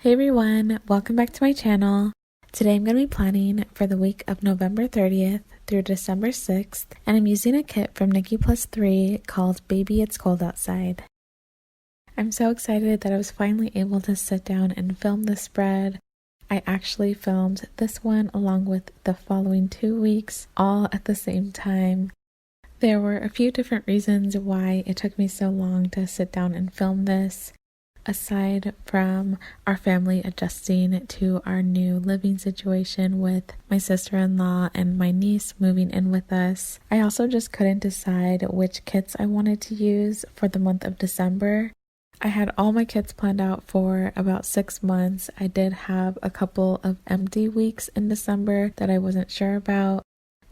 Hey everyone, welcome back to my channel. Today I'm going to be planning for the week of November 30th through December 6th, and I'm using a kit from Nikki Plus 3 called Baby It's Cold Outside. I'm so excited that I was finally able to sit down and film this spread. I actually filmed this one along with the following 2 weeks all at the same time. There were a few different reasons why it took me so long to sit down and film this. Aside from our family adjusting to our new living situation with my sister-in-law and my niece moving in with us, I also just couldn't decide which kits I wanted to use for the month of December. I had all my kits planned out for about 6 months. I did have a couple of empty weeks in December that I wasn't sure about.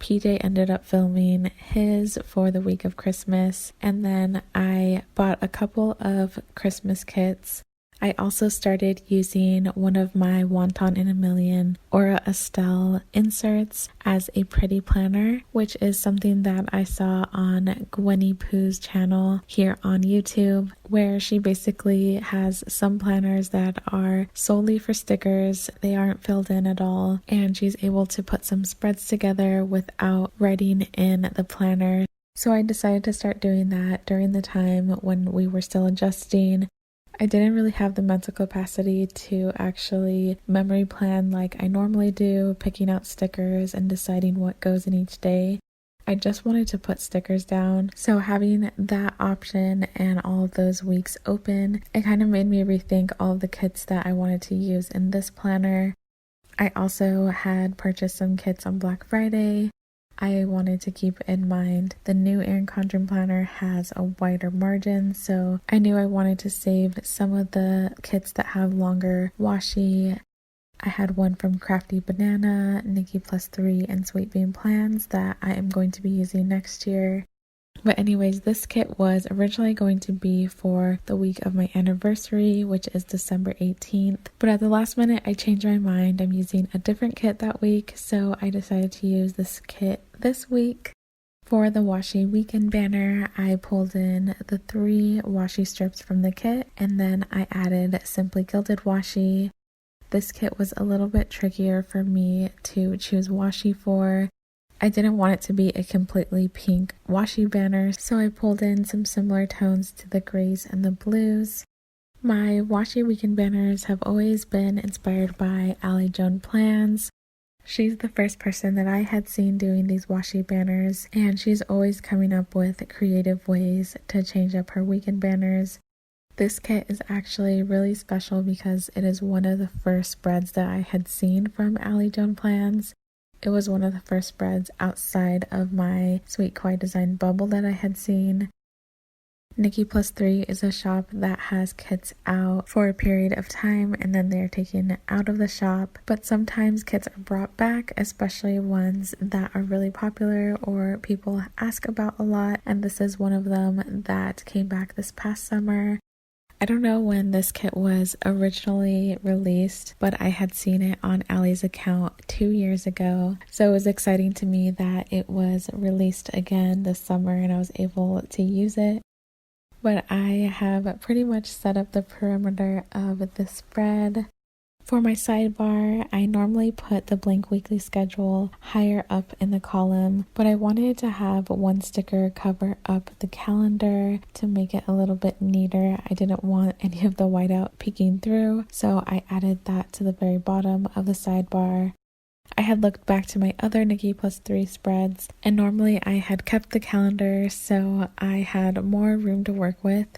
PJ ended up filming his for the week of Christmas, and then I bought a couple of Christmas kits. I also started using one of my Wonton in a Million Aura Estelle inserts as a pretty planner, which is something that I saw on Gwenny Poo's channel here on YouTube, where she basically has some planners that are solely for stickers. They aren't filled in at all, and she's able to put some spreads together without writing in the planner. So I decided to start doing that during the time when we were still adjusting. I didn't really have the mental capacity to actually memory plan like I normally do, picking out stickers and deciding what goes in each day. I just wanted to put stickers down. So having that option and all of those weeks open, it kind of made me rethink all of the kits that I wanted to use in this planner. I also had purchased some kits on Black Friday. I wanted to keep in mind the new Erin Condren planner has a wider margin, so I knew I wanted to save some of the kits that have longer washi. I had one from Crafty Banana, Nikki Plus 3, and Sweet Bean Plans that I am going to be using next year. But anyways, this kit was originally going to be for the week of my anniversary, which is December 18th. But at the last minute, I changed my mind. I'm using a different kit that week, so I decided to use this kit this week. For the washi weekend banner, I pulled in the 3 washi strips from the kit, and then I added Simply Gilded washi. This kit was a little bit trickier for me to choose washi for. I didn't want it to be a completely pink washi banner, so I pulled in some similar tones to the grays and the blues. My washi weekend banners have always been inspired by Ali Joan Plans. She's the first person that I had seen doing these washi banners, and she's always coming up with creative ways to change up her weekend banners. This kit is actually really special because it is one of the first spreads that I had seen from Ali Joan Plans. It was one of the first spreads outside of my Sweet Kawaii Design bubble that I had seen. Nikki Plus 3 is a shop that has kits out for a period of time and then they're taken out of the shop, but sometimes kits are brought back, especially ones that are really popular or people ask about a lot, and this is one of them that came back this past summer. I don't know when this kit was originally released, but I had seen it on Ali's account 2 years ago. So it was exciting to me that it was released again this summer and I was able to use it. But I have pretty much set up the perimeter of the spread. For my sidebar, I normally put the blank weekly schedule higher up in the column, but I wanted to have one sticker cover up the calendar to make it a little bit neater. I didn't want any of the whiteout peeking through, so I added that to the very bottom of the sidebar. I had looked back to my other Nikki Plus 3 spreads, and normally I had kept the calendar, so I had more room to work with.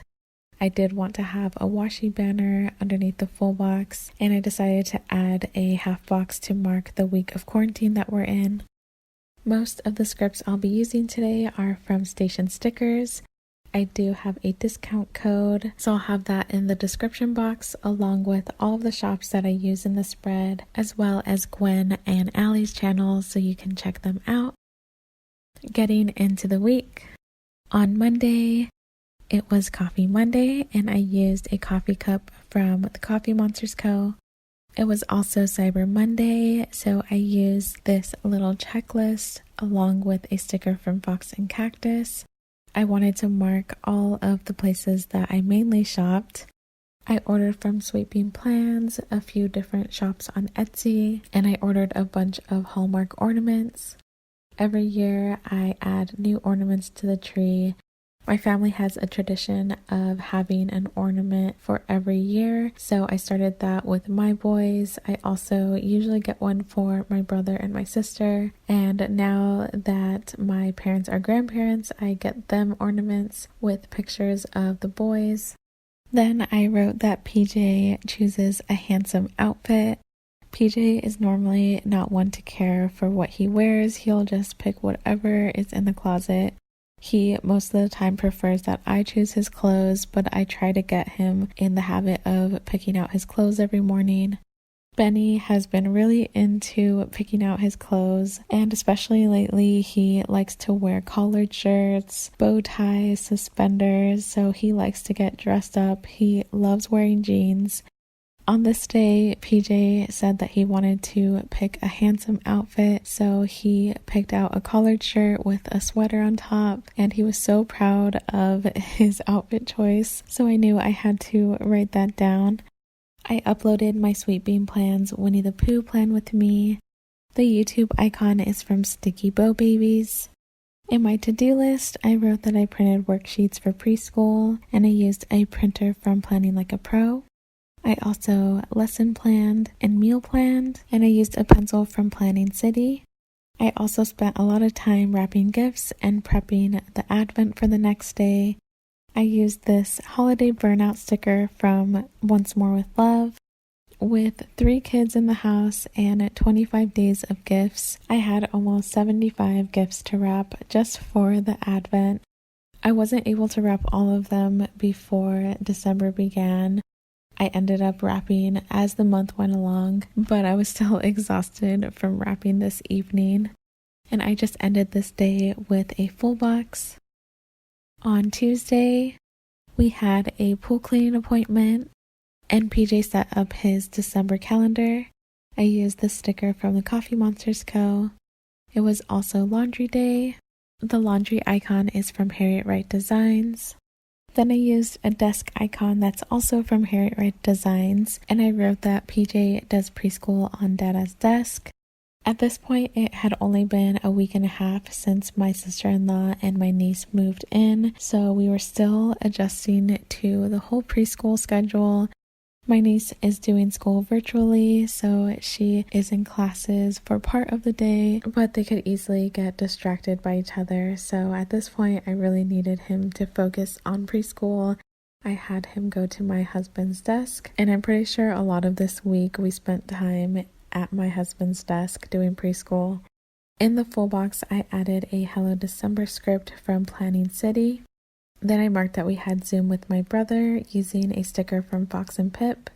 I did want to have a washi banner underneath the full box, and I decided to add a half box to mark the week of quarantine that we're in. Most of the scripts I'll be using today are from Station Stickers. I do have a discount code, so I'll have that in the description box along with all of the shops that I use in the spread, as well as Gwen and Ali's channels so you can check them out. Getting into the week. On Monday, it was Coffee Monday, and I used a coffee cup from the Coffee Monsters Co. It was also Cyber Monday, so I used this little checklist along with a sticker from Fox and Cactus. I wanted to mark all of the places that I mainly shopped. I ordered from Sweet Bean Plans, a few different shops on Etsy, and I ordered a bunch of Hallmark ornaments. Every year I add new ornaments to the tree. My family has a tradition of having an ornament for every year, so I started that with my boys. I also usually get one for my brother and my sister, and now that my parents are grandparents, I get them ornaments with pictures of the boys. Then I wrote that PJ chooses a handsome outfit. PJ is normally not one to care for what he wears. He'll just pick whatever is in the closet. He most of the time prefers that I choose his clothes, but I try to get him in the habit of picking out his clothes every morning. Benny has been really into picking out his clothes, and especially lately he likes to wear collared shirts, bow ties, suspenders, so he likes to get dressed up. He loves wearing jeans. On this day, PJ said that he wanted to pick a handsome outfit, so he picked out a collared shirt with a sweater on top, and he was so proud of his outfit choice, so I knew I had to write that down. I uploaded my Sweet Bean Plans Winnie the Pooh plan with me. The YouTube icon is from Sticky Bow Babies. In my to-do list, I wrote that I printed worksheets for preschool, and I used a printer from Planning Like a Pro. I also lesson planned and meal planned, and I used a pencil from Planning City. I also spent a lot of time wrapping gifts and prepping the advent for the next day. I used this holiday burnout sticker from Once More with Love. With 3 kids in the house and 25 days of gifts, I had almost 75 gifts to wrap just for the advent. I wasn't able to wrap all of them before December began. I ended up wrapping as the month went along, but I was still exhausted from wrapping this evening. And I just ended this day with a full box. On Tuesday, we had a pool cleaning appointment, and PJ set up his December calendar. I used the sticker from the Coffee Monsters Co. It was also laundry day. The laundry icon is from Harriet Wright Designs. Then I used a desk icon that's also from Harriet Wright Designs, and I wrote that PJ does preschool on Dada's desk. At this point, it had only been a week and a half since my sister-in-law and my niece moved in, so we were still adjusting to the whole preschool schedule. My niece is doing school virtually, so she is in classes for part of the day, but they could easily get distracted by each other. So at this point, I really needed him to focus on preschool. I had him go to my husband's desk, and I'm pretty sure a lot of this week we spent time at my husband's desk doing preschool. In the full box, I added a Hello December script from Planning City. Then I marked that we had Zoom with my brother using a sticker from Fox and Pip.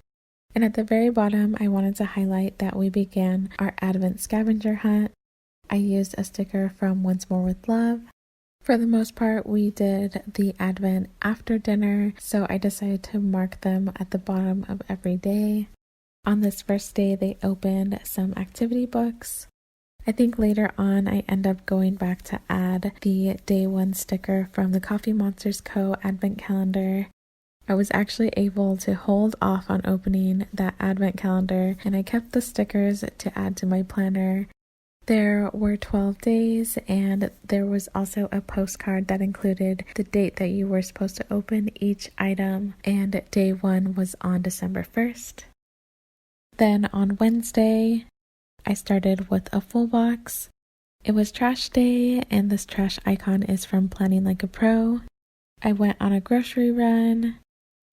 And at the very bottom, I wanted to highlight that we began our Advent scavenger hunt. I used a sticker from Once More with Love. For the most part, we did the Advent after dinner, so I decided to mark them at the bottom of every day. On this first day, they opened some activity books. I think later on I end up going back to add the day 1 sticker from the Coffee Monsters Co. advent calendar. I was actually able to hold off on opening that advent calendar, and I kept the stickers to add to my planner. There were 12 days, and there was also a postcard that included the date that you were supposed to open each item, and day 1 was on December 1st. Then on Wednesday, I started with a full box. It was trash day, and this trash icon is from Planning Like a Pro. I went on a grocery run.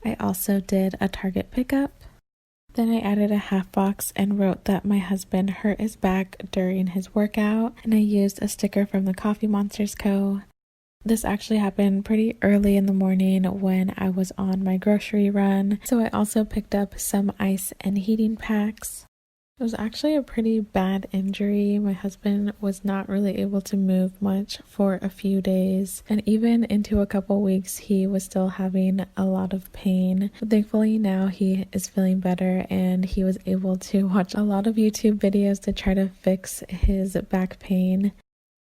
I also did a Target pickup. Then I added a half box and wrote that my husband hurt his back during his workout, and I used a sticker from the Coffee Monsters Co. This actually happened pretty early in the morning when I was on my grocery run, so I also picked up some ice and heating packs. It was actually a pretty bad injury. My husband was not really able to move much for a few days, and even into a couple weeks he was still having a lot of pain. But thankfully now he is feeling better, and he was able to watch a lot of YouTube videos to try to fix his back pain.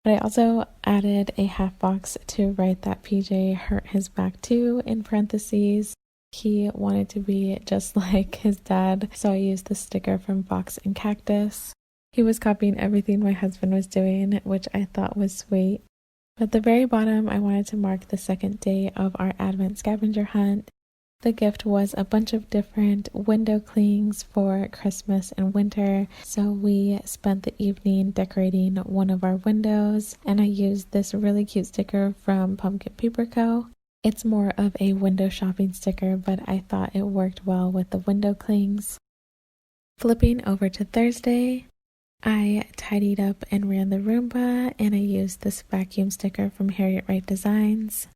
But I also added a half box to write that PJ hurt his back too in parentheses. He wanted to be just like his dad, so I used the sticker from Fox and Cactus. He was copying everything my husband was doing, which I thought was sweet. At the very bottom, I wanted to mark the second day of our Advent scavenger hunt. The gift was a bunch of different window clings for Christmas and winter, so we spent the evening decorating one of our windows, and I used this really cute sticker from Pumpkin Paper Co. It's more of a window shopping sticker, but I thought it worked well with the window clings. Flipping over to Thursday, I tidied up and ran the Roomba, and I used this vacuum sticker from Harriet Wright Designs.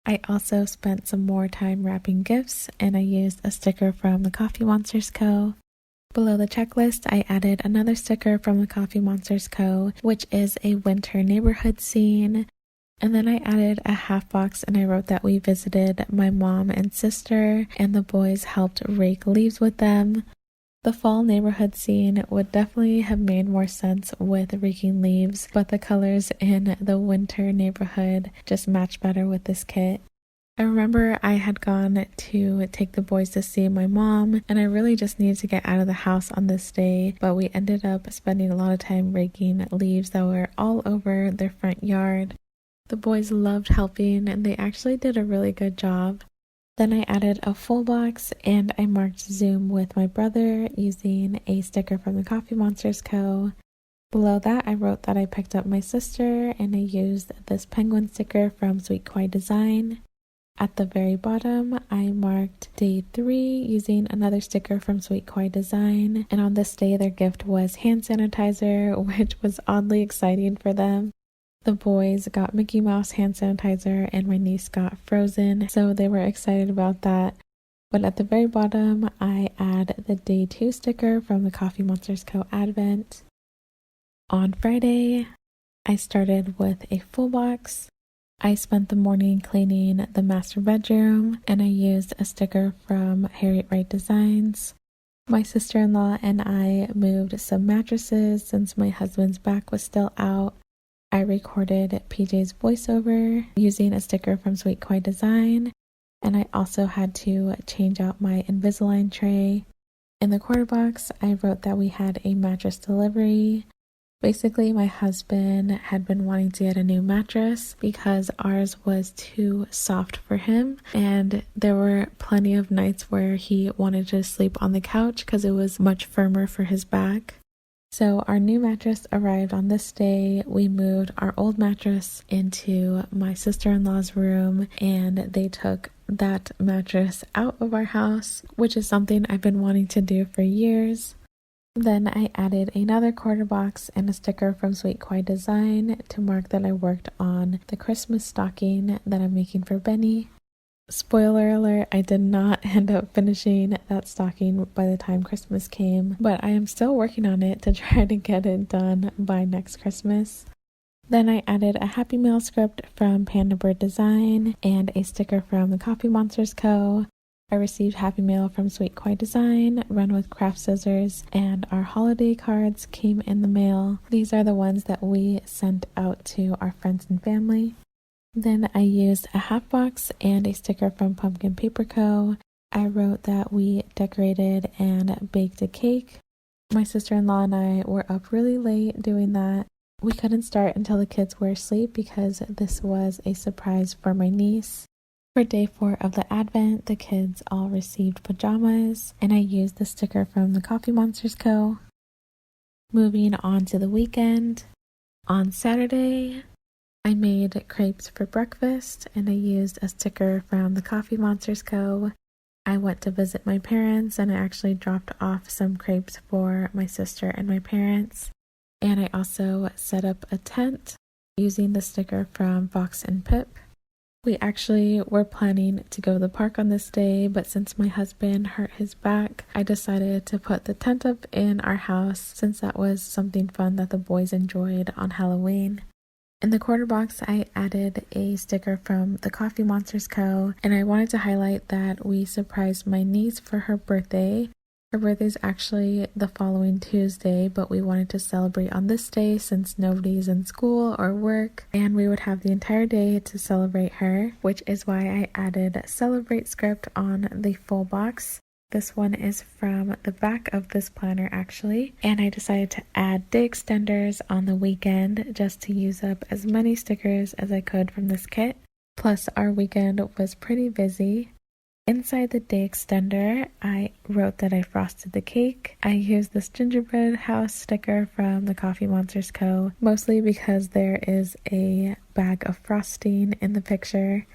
I also spent some more time wrapping gifts, and I used a sticker from the Coffee Monsters Co. Below the checklist, I added another sticker from the Coffee Monsters Co., which is a winter neighborhood scene. And then I added a half box, and I wrote that we visited my mom and sister, and the boys helped rake leaves with them. The fall neighborhood scene would definitely have made more sense with raking leaves, but the colors in the winter neighborhood just match better with this kit. I remember I had gone to take the boys to see my mom, and I really just needed to get out of the house on this day, but we ended up spending a lot of time raking leaves that were all over their front yard. The boys loved helping, and they actually did a really good job. Then I added a full box, and I marked Zoom with my brother using a sticker from the Coffee Monsters Co. Below that, I wrote that I picked up my sister, and I used this penguin sticker from Sweet Kawaii Design. At the very bottom, I marked day 3 using another sticker from Sweet Kawaii Design, and on this day their gift was hand sanitizer, which was oddly exciting for them. The boys got Mickey Mouse hand sanitizer, and my niece got Frozen, so they were excited about that. But at the very bottom, I add the day 2 sticker from the Coffee Monsters Co. Advent. On Friday, I started with a full box. I spent the morning cleaning the master bedroom, and I used a sticker from Harriet Wright Designs. My sister-in-law and I moved some mattresses since my husband's back was still out. I recorded PJ's voiceover using a sticker from Sweet Kawaii Design, and I also had to change out my Invisalign tray. In the quarter box, I wrote that we had a mattress delivery. Basically, my husband had been wanting to get a new mattress because ours was too soft for him, and there were plenty of nights where he wanted to sleep on the couch because it was much firmer for his back. So our new mattress arrived on this day. We moved our old mattress into my sister-in-law's room, and they took that mattress out of our house, which is something I've been wanting to do for years. Then I added another quarter box and a sticker from Sweet Kawaii Design to mark that I worked on the Christmas stocking that I'm making for Benny. Spoiler alert, I did not end up finishing that stocking by the time Christmas came, but I am still working on it to try to get it done by next Christmas. Then I added a Happy Meal script from Panda Bird Design and a sticker from the Coffee Monsters Co. I received Happy Meal from Sweet Kawaii Design, run with craft scissors, and our holiday cards came in the mail. These are the ones that we sent out to our friends and family. Then I used a half box and a sticker from Pumpkin Paper Co. I wrote that we decorated and baked a cake. My sister-in-law and I were up really late doing that. We couldn't start until the kids were asleep because this was a surprise for my niece. For day 4 of the Advent, the kids all received pajamas, and I used the sticker from the Coffee Monsters Co. Moving on to the weekend. On Saturday, I made crepes for breakfast, and I used a sticker from the Coffee Monsters Co. I went to visit my parents, and I actually dropped off some crepes for my sister and my parents. And I also set up a tent using the sticker from Fox and Pip. We actually were planning to go to the park on this day, but since my husband hurt his back, I decided to put the tent up in our house since that was something fun that the boys enjoyed on Halloween. In the quarter box, I added a sticker from the Coffee Monsters Co. And I wanted to highlight that we surprised my niece for her birthday. Her birthday's actually the following Tuesday, but we wanted to celebrate on this day since nobody's in school or work, and we would have the entire day to celebrate her, which is why I added Celebrate script on the full box. This one is from the back of this planner actually, and I decided to add day extenders on the weekend just to use up as many stickers as I could from this kit. Plus our weekend was pretty busy. Inside the day extender, I wrote that I frosted the cake. I used this gingerbread house sticker from the Coffee Monsters Co. mostly because there is a bag of frosting in the picture.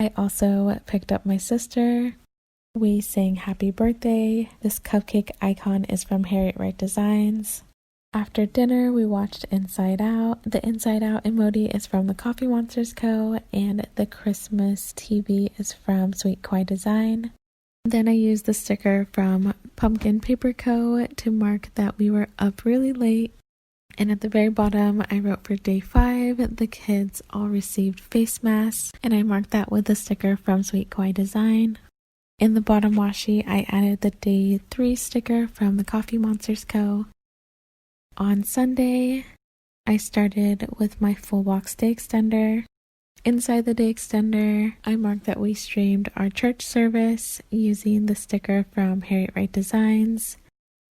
I also picked up my sister. We sang happy birthday. This cupcake icon is from Harriet Wright Designs. After dinner, we watched Inside Out. The Inside Out emoji is from the Coffee Monsters Co. and the Christmas TV is from Sweet Kawaii Design. Then I used the sticker from Pumpkin Paper Co. to mark that we were up really late. And at the very bottom, I wrote for day 5, the kids all received face masks, and I marked that with the sticker from Sweet Kawaii Design. In the bottom washi, I added the day 3 sticker from the Coffee Monsters Co. On Sunday, I started with my full box day extender. Inside the day extender, I marked that we streamed our church service using the sticker from Harriet Wright Designs.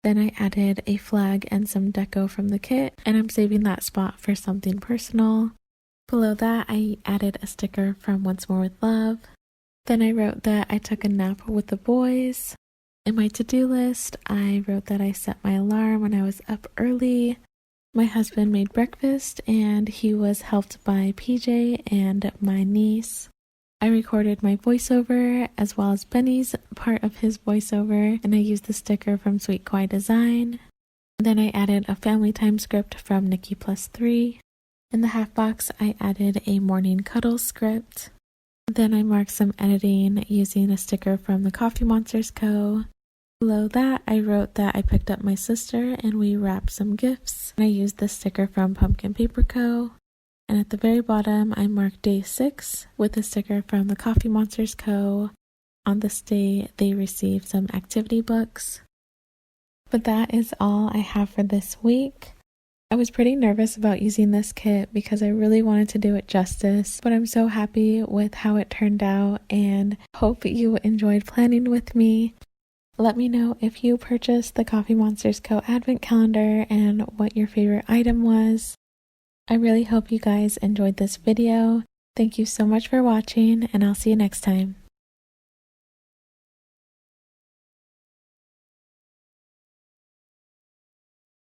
Then I added a flag and some deco from the kit, and I'm saving that spot for something personal. Below that, I added a sticker from Once More With Love. Then I wrote that I took a nap with the boys. In my to-do list, I wrote that I set my alarm when I was up early. My husband made breakfast and he was helped by PJ and my niece. I recorded my voiceover as well as Benny's part of his voiceover, and I used the sticker from Sweet Kawaii Design. Then I added a family time script from Nikki Plus 3. In the half box, I added a morning cuddle script. Then I marked some editing using a sticker from the Coffee Monsters Co. Below that, I wrote that I picked up my sister and we wrapped some gifts. I used the sticker from Pumpkin Paper Co. And at the very bottom, I marked day 6 with a sticker from the Coffee Monsters Co. On this day, they received some activity books. But that is all I have for this week. I was pretty nervous about using this kit because I really wanted to do it justice, but I'm so happy with how it turned out and hope you enjoyed planning with me. Let me know if you purchased the Coffee Monsters Co. Advent Calendar and what your favorite item was. I really hope you guys enjoyed this video. Thank you so much for watching, and I'll see you next time.